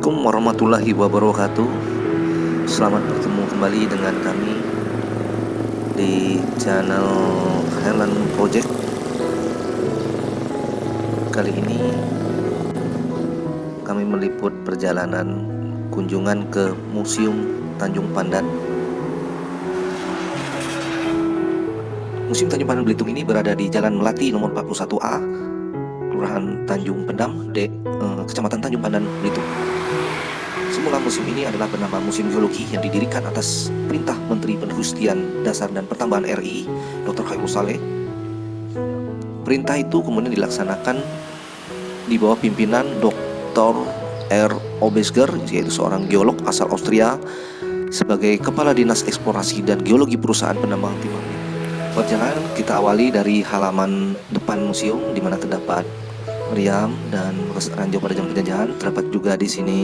Assalamualaikum warahmatullahi wabarakatuh. Selamat bertemu kembali dengan kami di channel Highland Project. Kali ini kami meliput perjalanan kunjungan ke Museum Tanjung Pandan. Museum Tanjung Pandan Belitung ini berada di Jalan Melati nomor 41A, Kelurahan Tanjung Pendam, Kecamatan Tanjung Pandan, Belitung. Semula museum ini adalah bernama Museum Geologi yang didirikan atas perintah Menteri Pendidikan Dasar dan Pertambangan RI, Dr. Khairul Saleh. Perintah itu kemudian dilaksanakan di bawah pimpinan Dr. R. Obesger, yaitu seorang geolog asal Austria, sebagai Kepala Dinas Eksplorasi dan Geologi Perusahaan Penambang Timah. Perjalanan kita awali dari halaman depan museum, di mana terdapat meriam dan bekas ranjau pada zaman penjajahan. Terdapat juga di sini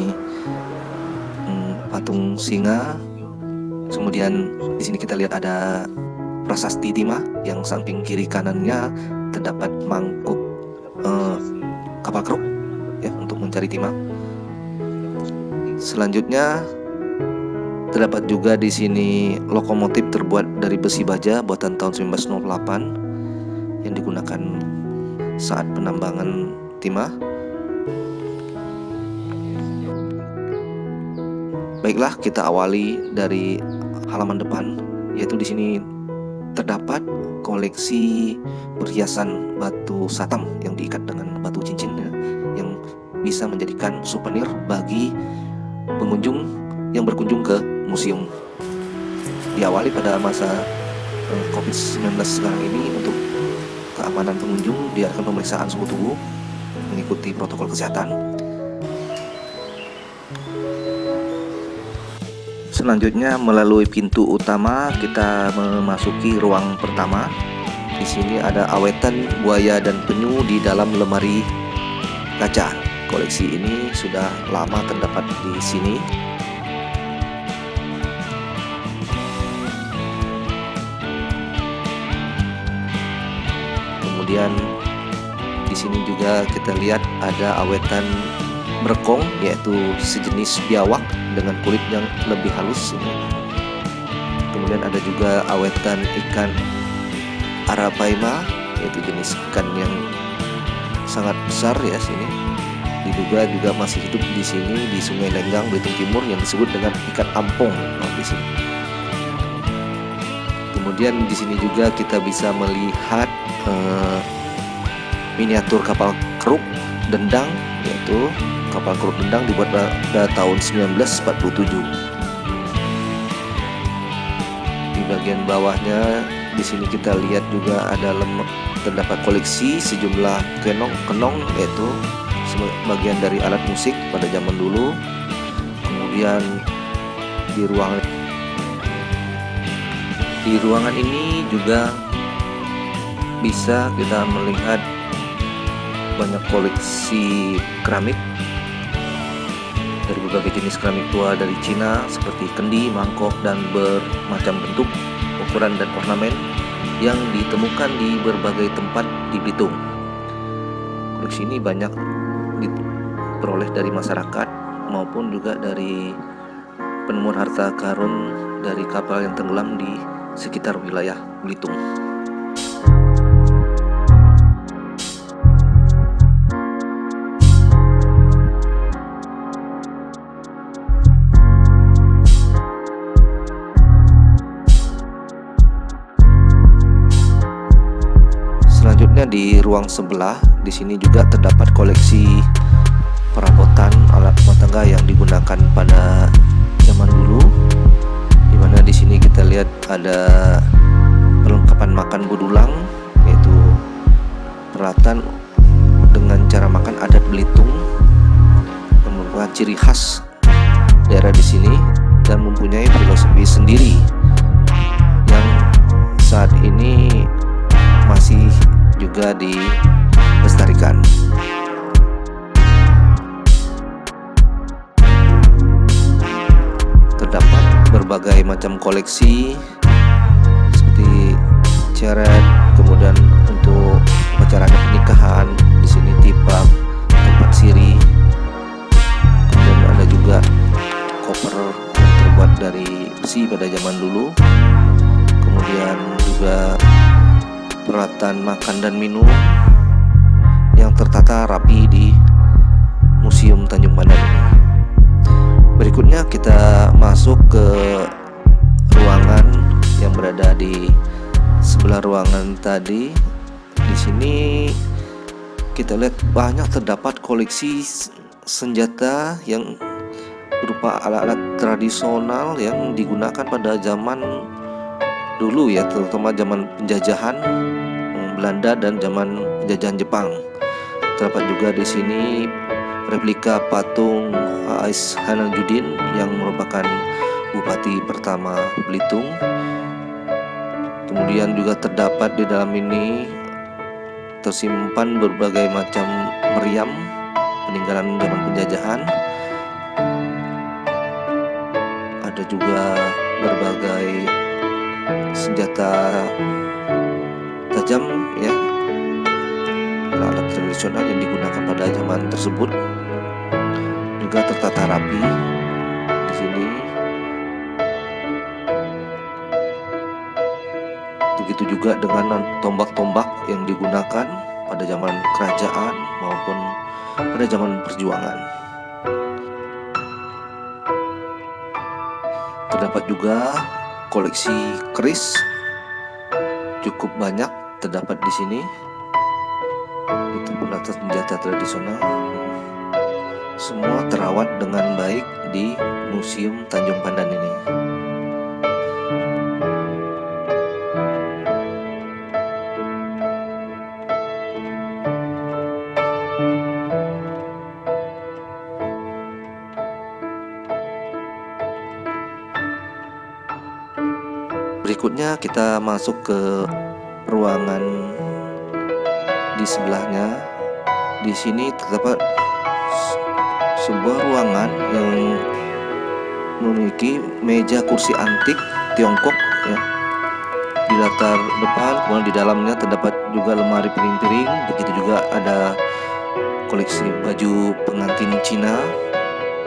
patung singa. Kemudian di sini kita lihat ada prasasti timah yang samping kiri kanannya terdapat mangkuk kapal keruk ya untuk mencari timah. Selanjutnya terdapat juga di sini lokomotif terbuat dari besi baja buatan tahun 1908 yang digunakan saat penambangan timah. Baiklah, kita awali dari halaman depan, yaitu di sini terdapat koleksi perhiasan batu satam yang diikat dengan batu cincin ya, yang bisa menjadikan souvenir bagi pengunjung yang berkunjung ke museum. Diawali pada masa COVID-19 sekarang ini, untuk keamanan pengunjung diadakan pemeriksaan suhu tubuh mengikuti protokol kesehatan. Selanjutnya melalui pintu utama kita memasuki ruang pertama. Di sini ada awetan buaya dan penyu di dalam lemari kaca. Koleksi ini sudah lama terdapat di sini. Kemudian di sini juga kita lihat ada awetan berkong, yaitu sejenis biawak dengan kulit yang lebih halus. Kemudian ada juga awetan ikan arapaima, yaitu jenis ikan yang sangat besar ya sini. Diduga juga masih hidup di sini di Sungai Lenggang, Belitung Timur, yang disebut dengan ikan ampong di sini. Kemudian di sini juga kita bisa melihat miniatur kapal keruk dendang, yaitu kapal keruk dendang dibuat pada tahun 1947. Di bagian bawahnya di sini kita lihat juga ada terdapat koleksi sejumlah kenong, yaitu bagian dari alat musik pada zaman dulu. Kemudian di ruangan ini juga bisa kita melihat banyak koleksi keramik dari berbagai jenis keramik tua dari Cina, seperti kendi, mangkok, dan bermacam bentuk, ukuran, dan ornamen yang ditemukan di berbagai tempat di Belitung. Koleksi ini banyak diperoleh dari masyarakat maupun juga dari penemuan harta karun dari kapal yang tenggelam di sekitar wilayah Belitung. Selanjutnya di ruang sebelah, di sini juga terdapat koleksi perabotan alat rumah tangga yang digunakan pada zaman dulu, di mana di sini kita lihat ada perlengkapan makan budulang, yaitu peralatan dengan cara makan adat Belitung yang merupakan ciri khas daerah di sini dan mempunyai filosofi sendiri yang saat ini masih juga dilestarikan. Terdapat berbagai macam koleksi seperti ceret, kemudian untuk upacara pernikahan, di sini tipak, tempat siri, kemudian ada juga terbuat dari besi pada zaman dulu. Kemudian juga peralatan makan dan minum yang tertata rapi di Museum Tanjung Pandan ini. Berikutnya kita masuk ke ruangan yang berada di sebelah ruangan tadi. Di sini kita lihat banyak terdapat koleksi senjata yang berupa alat-alat tradisional yang digunakan pada zaman dulu ya, terutama zaman penjajahan Belanda dan zaman penjajahan Jepang. Terdapat juga di sini replika patung A.S. Hasanuddin yang merupakan bupati pertama Belitung. Kemudian juga terdapat di dalam ini tersimpan berbagai macam meriam peninggalan zaman penjajahan. Ada juga berbagai senjata tajam ya, alat tradisional yang digunakan pada zaman tersebut juga tertata rapi di sini. Begitu juga dengan tombak-tombak yang digunakan pada zaman kerajaan maupun pada zaman perjuangan. Terdapat juga koleksi keris cukup banyak terdapat di sini. Itu pun atas senjata tradisional. Semua terawat dengan baik di Museum Tanjung Pandan ini. Berikutnya kita masuk ke ruangan di sebelahnya. Di sini terdapat sebuah ruangan yang memiliki meja kursi antik Tiongkok ya. Di latar depan, kemudian di dalamnya terdapat juga lemari piring-piring. Begitu juga ada koleksi baju pengantin Cina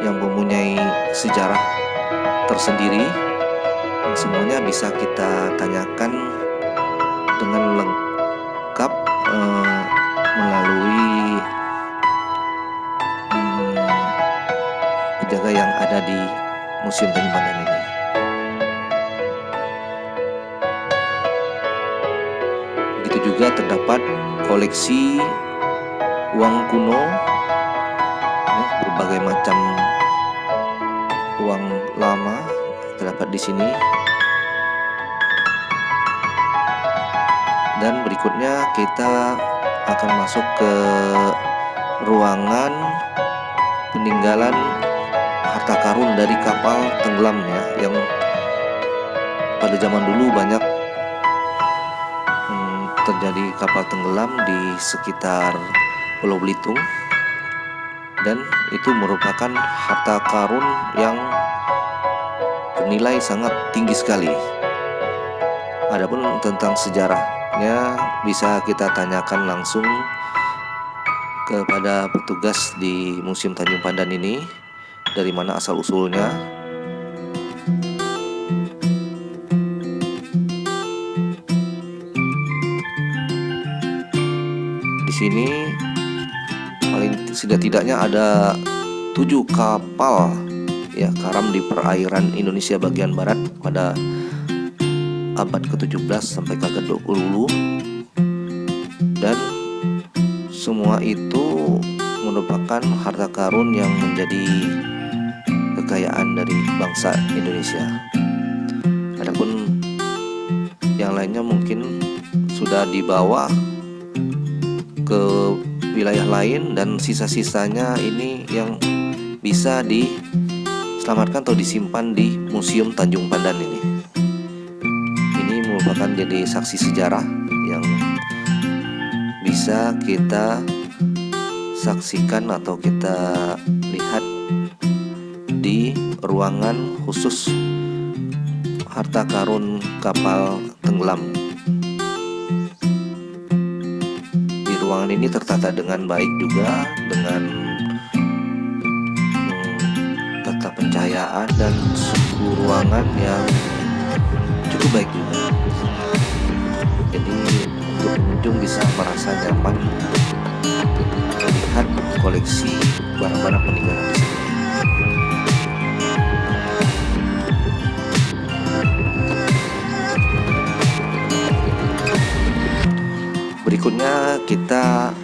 yang mempunyai sejarah tersendiri. Semuanya bisa kita tanyakan dengan lengkap melalui penjaga yang ada di Museum Tanjung Pandan ini. Begitu juga terdapat koleksi uang kuno ya, berbagai macam uang lama terdapat di sini. Dan berikutnya kita akan masuk ke ruangan peninggalan harta karun dari kapal tenggelam ya, yang pada zaman dulu banyak terjadi kapal tenggelam di sekitar Pulau Belitung, dan itu merupakan harta karun yang bernilai sangat tinggi sekali. Adapun tentang sejarahnya bisa kita tanyakan langsung kepada petugas di Museum Tanjung Pandan ini, dari mana asal usulnya. Di sini paling setidaknya ada 7 kapal ya karam di perairan Indonesia bagian barat pada abad ke-17 sampai ke-20, dan semua itu merupakan harta karun yang menjadi kekayaan dari bangsa Indonesia. Adapun yang lainnya mungkin sudah dibawa ke wilayah lain, dan sisa-sisanya ini yang bisa diselamatkan atau disimpan di Museum Tanjung Pandan ini. Ini merupakan jadi saksi sejarah yang bisa kita saksikan atau kita lihat di ruangan khusus harta karun kapal tenggelam. Di ruangan ini tertata dengan baik juga, dengan tata pencahayaan dan suhu ruangan yang cukup baik juga. Jadi untuk pengunjung bisa merasa nyaman melihat koleksi barang-barang peninggalan di sini. Berikutnya kita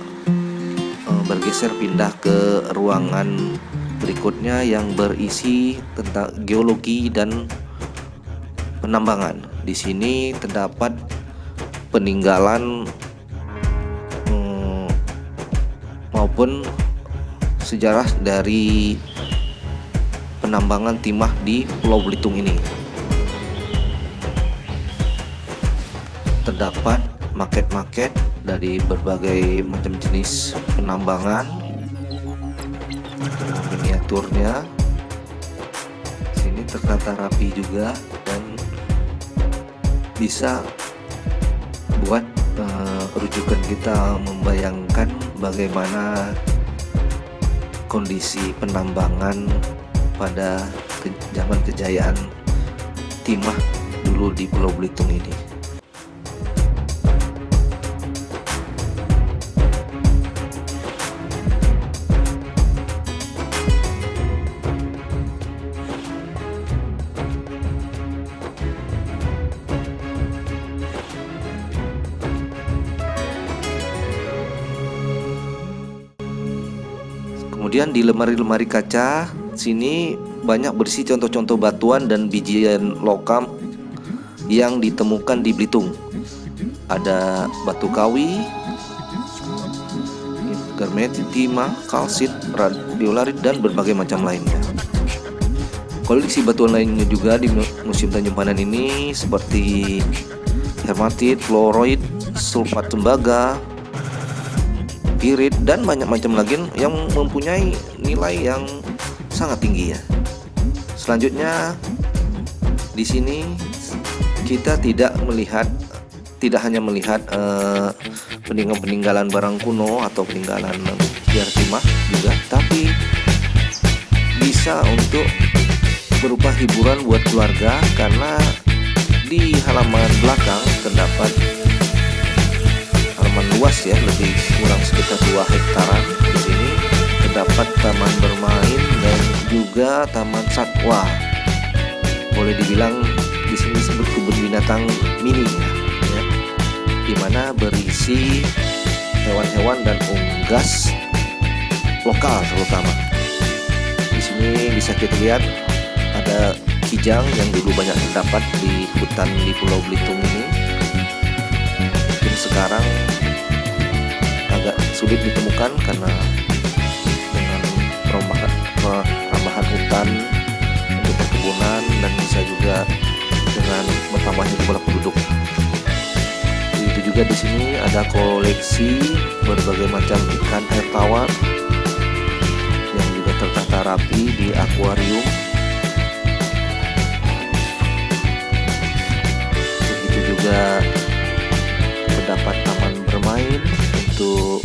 bergeser pindah ke ruangan berikutnya yang berisi tentang geologi dan penambangan. Di sini terdapat peninggalan maupun sejarah dari penambangan timah di Pulau Belitung ini. Terdapat maket-maket dari berbagai macam jenis penambangan, miniaturnya sini tertata rapi juga dan bisa buat rujukan kita membayangkan bagaimana kondisi penambangan pada zaman kejayaan timah dulu di Pulau Belitung ini. Kemudian di lemari-lemari kaca sini banyak berisi contoh-contoh batuan dan bijian logam yang ditemukan di Belitung. Ada batu kawi, germetik, timah, kalsit, radiolarit dan berbagai macam lainnya. Koleksi batuan lainnya juga di Museum Tanjung Pandan ini seperti hermatit, fluoroid, sulfat tembaga, pirit dan banyak macam lagi yang mempunyai nilai yang sangat tinggi ya. Selanjutnya di sini kita tidak hanya melihat peninggalan barang kuno atau peninggalan sejarah timah juga, tapi bisa untuk berupa hiburan buat keluarga karena di halaman belakang terdapat luas ya, lebih kurang sekitar 2 hektaran. Di sini terdapat taman bermain dan juga taman satwa. Boleh dibilang di sini disebut kebun binatang mini ya, di mana berisi hewan-hewan dan unggas lokal terutama. Di sini bisa kita lihat ada kijang yang dulu banyak terdapat di hutan di Pulau Belitung ini. Mungkin sekarang agak sulit ditemukan karena dengan perambahan hutan untuk perkebunan dan bisa juga dengan bertambahnya jumlah penduduk. Itu juga di sini ada koleksi berbagai macam ikan air tawar yang juga tertata rapi di akuarium. Begitu juga terdapat taman bermain untuk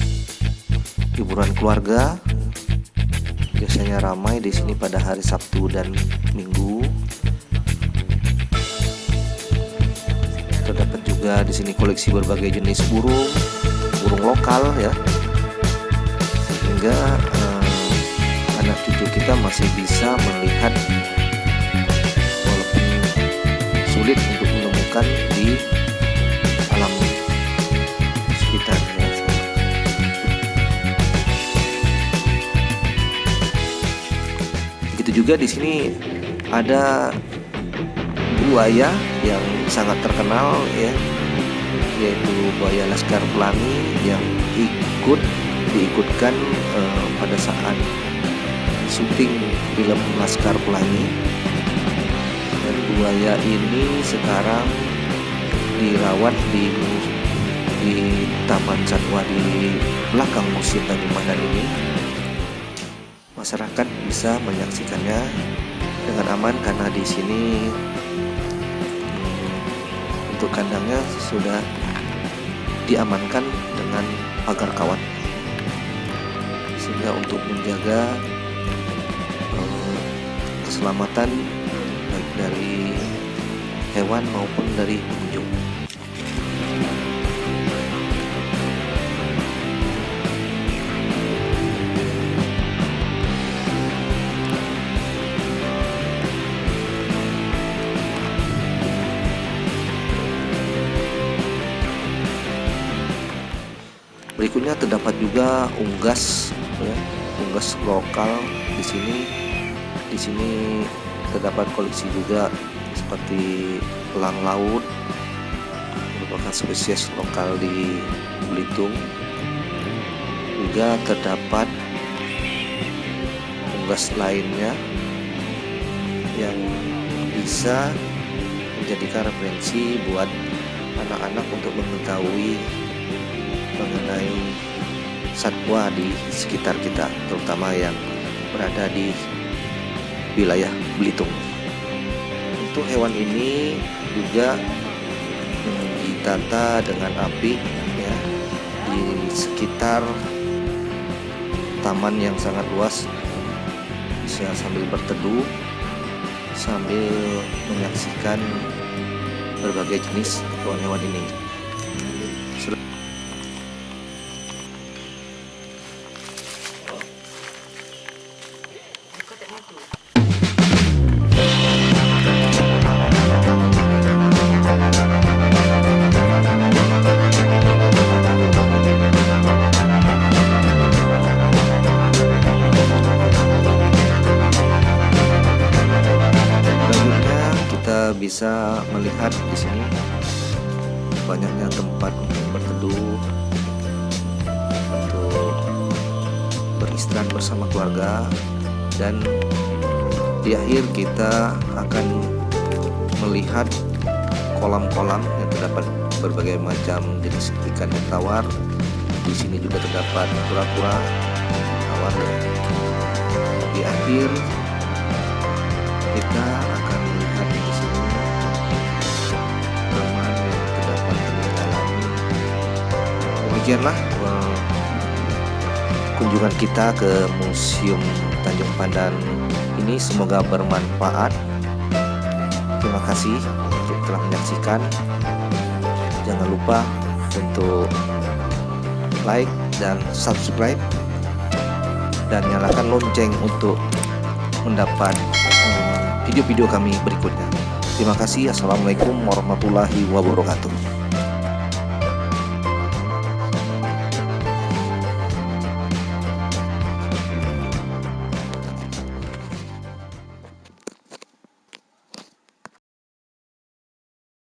hiburan keluarga. Biasanya ramai di sini pada hari Sabtu dan Minggu. Terdapat juga di sini koleksi berbagai jenis burung lokal ya, sehingga anak cucu kita masih bisa melihat walaupun sulit untuk menemukan di alam sekitarnya. Begitu juga di sini ada buaya yang sangat terkenal ya, yaitu buaya Laskar Pelangi yang diikutkan pada saat syuting film Laskar Pelangi. Dan buaya ini sekarang dirawat di Taman Satwa di belakang Museum Tanjung Pandan ini. Masyarakat bisa menyaksikannya dengan aman karena di sini untuk kandangnya sudah diamankan dengan pagar kawat, sehingga untuk menjaga keselamatan baik dari hewan maupun dari pengunjung. Berikutnya terdapat juga unggas, ya, unggas lokal di sini. Di sini terdapat koleksi juga seperti elang laut, merupakan spesies lokal di Belitung. Juga terdapat unggas lainnya yang bisa menjadikan referensi buat anak-anak untuk mengetahui mengenai satwa di sekitar kita, terutama yang berada di wilayah Belitung. Untuk hewan ini juga ditata dengan apik, ya, di sekitar taman yang sangat luas, bisa sambil berteduh, sambil menyaksikan berbagai jenis hewan-hewan ini. Bisa melihat di sini banyaknya tempat untuk berteduh, untuk beristirahat bersama keluarga, dan di akhir kita akan melihat kolam-kolam yang terdapat berbagai macam jenis ikan yang tawar. Di sini juga terdapat kura-kura tawar. Di akhir kita akan melihat di sini taman yang terdapat peninggalan. Demikianlah kunjungan kita ke Museum Tanjung Pandan ini, semoga bermanfaat. Terima kasih untuk telah menyaksikan. Jangan lupa untuk like dan subscribe, dan nyalakan lonceng untuk mendapat video-video kami berikutnya. Terima kasih. Assalamualaikum warahmatullahi wabarakatuh.